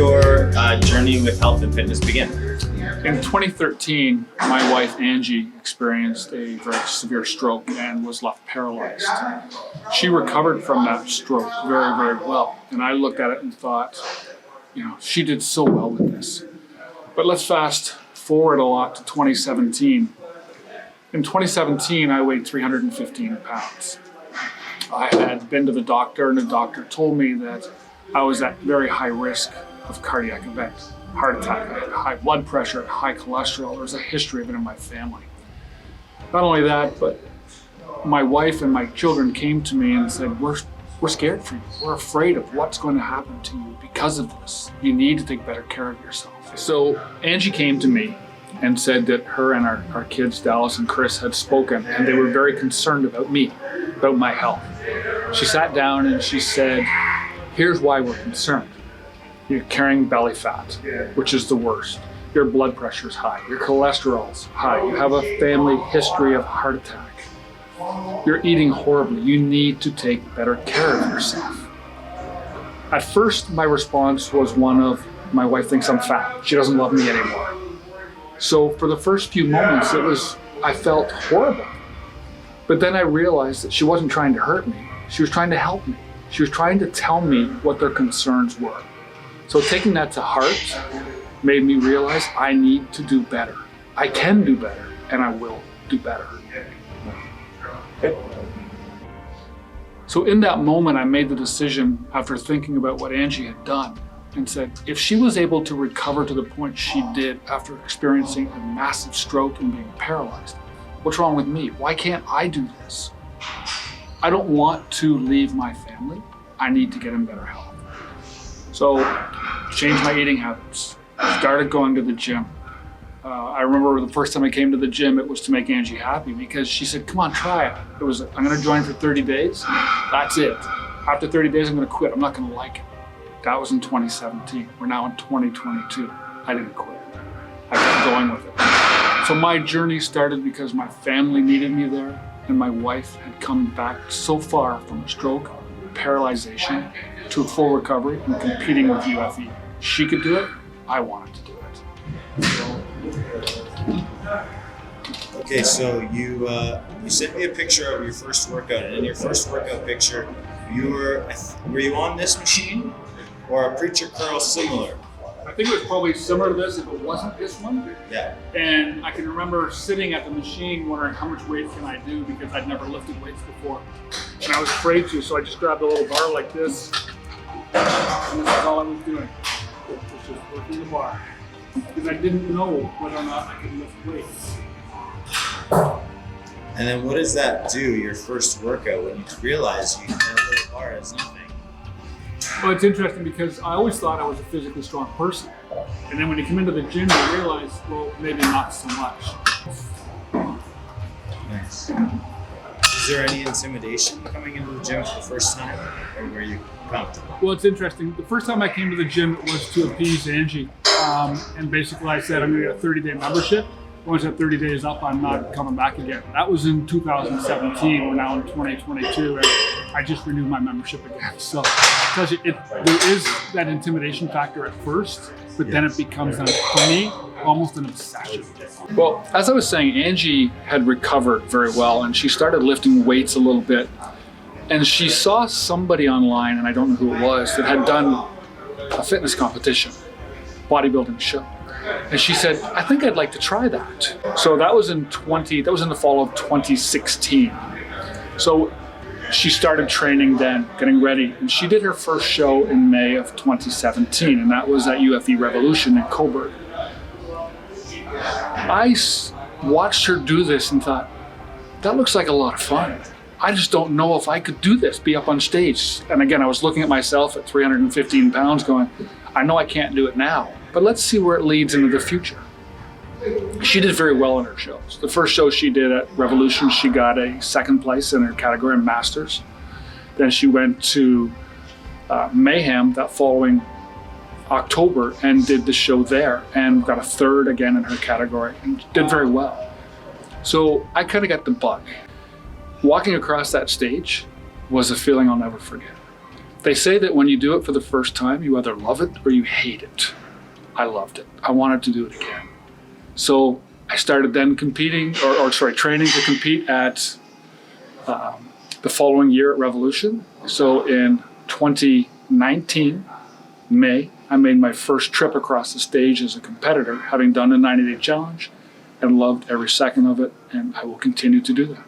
your journey with health and fitness begin? In 2013, my wife Angie experienced a very severe stroke and was left paralyzed. She recovered from that stroke very, very well. And I looked at it and thought, she did so well with this. But let's fast forward a lot to 2017. In 2017, I weighed 315 pounds. I had been to the doctor, and the doctor told me that I was at very high risk of cardiac event, heart attack. I had high blood pressure, high cholesterol. There was a history of it in my family. Not only that, but my wife and my children came to me and said, we're scared for you. We're afraid of what's going to happen to you because of this. You need to take better care of yourself. So Angie came to me and said that her and our kids, Dallas and Chris, had spoken, and they were very concerned about me, about my health. She sat down and she said, here's why we're concerned. You're carrying belly fat, which is the worst. Your blood pressure's high. Your cholesterol's high. You have a family history of heart attack. You're eating horribly. You need to take better care of yourself. At first, my response was one of, my wife thinks I'm fat. She doesn't love me anymore. So for the first few moments, I felt horrible. But then I realized that she wasn't trying to hurt me. She was trying to help me. She was trying to tell me what their concerns were. So taking that to heart made me realize I need to do better. I can do better, and I will do better. So in that moment, I made the decision after thinking about what Angie had done and said, if she was able to recover to the point she did after experiencing a massive stroke and being paralyzed, what's wrong with me? Why can't I do this? I don't want to leave my family. I need to get in better health. So changed my eating habits, started going to the gym. I remember the first time I came to the gym, it was to make Angie happy because she said, come on, try it. It was, I'm gonna join for 30 days. That's it. After 30 days, I'm gonna quit. I'm not gonna like it. That was in 2017. We're now in 2022. I didn't quit. I kept going with it. So my journey started because my family needed me there, and my wife had come back so far from a stroke, paralyzation, to a full recovery and competing with UFE. She could do it. I wanted to do it. Okay, so you sent me a picture of your first workout, and in your first workout picture, were you on this machine or a preacher curl similar? I think it was probably similar to this if it wasn't this one. Yeah. And I can remember sitting at the machine wondering how much weight can I do because I'd never lifted weights before. And I was afraid to, so I just grabbed a little bar like this. And this is all I was doing. Was just working the bar. Because I didn't know whether or not I could lift weights. And then what does that do, your first workout, when you realize you can have a little bar as nothing? Well, it's interesting because I always thought I was a physically strong person. And then when you come into the gym, you realize, well, maybe not so much. Nice. Is there any intimidation coming into the gym for the first time, or were you comfortable? Well, it's interesting. The first time I came to the gym, it was to appease Angie. And basically I said, I'm gonna get a 30-day membership. Once that 30 days up, I'm not coming back again. That was in 2017. We're now in 2022, and I just renewed my membership again. So there is that intimidation factor at first, but then it becomes, for me, almost an obsession. Well, as I was saying, Angie had recovered very well, and she started lifting weights a little bit. And she saw somebody online, and I don't know who it was, that had done a fitness competition, bodybuilding show. And she said, I think I'd like to try that. So that was in the fall of 2016. So she started training then, getting ready. And she did her first show in May of 2017, and that was at UFE Revolution in Coburg. I watched her do this and thought, that looks like a lot of fun. I just don't know if I could do this, be up on stage. And again, I was looking at myself at 315 pounds going, I know I can't do it now, but let's see where it leads into the future. She did very well in her shows. The first show she did at Revolution, she got a second place in her category in Masters. Then she went to Mayhem that following October and did the show there and got a third again in her category and did very well. So I kind of got the bug. Walking across that stage was a feeling I'll never forget. They say that when you do it for the first time, you either love it or you hate it. I loved it. I wanted to do it again. So I started then training to compete at the following year at Revolution. So in 2019, May, I made my first trip across the stage as a competitor, having done a 90-day challenge, and loved every second of it, and I will continue to do that.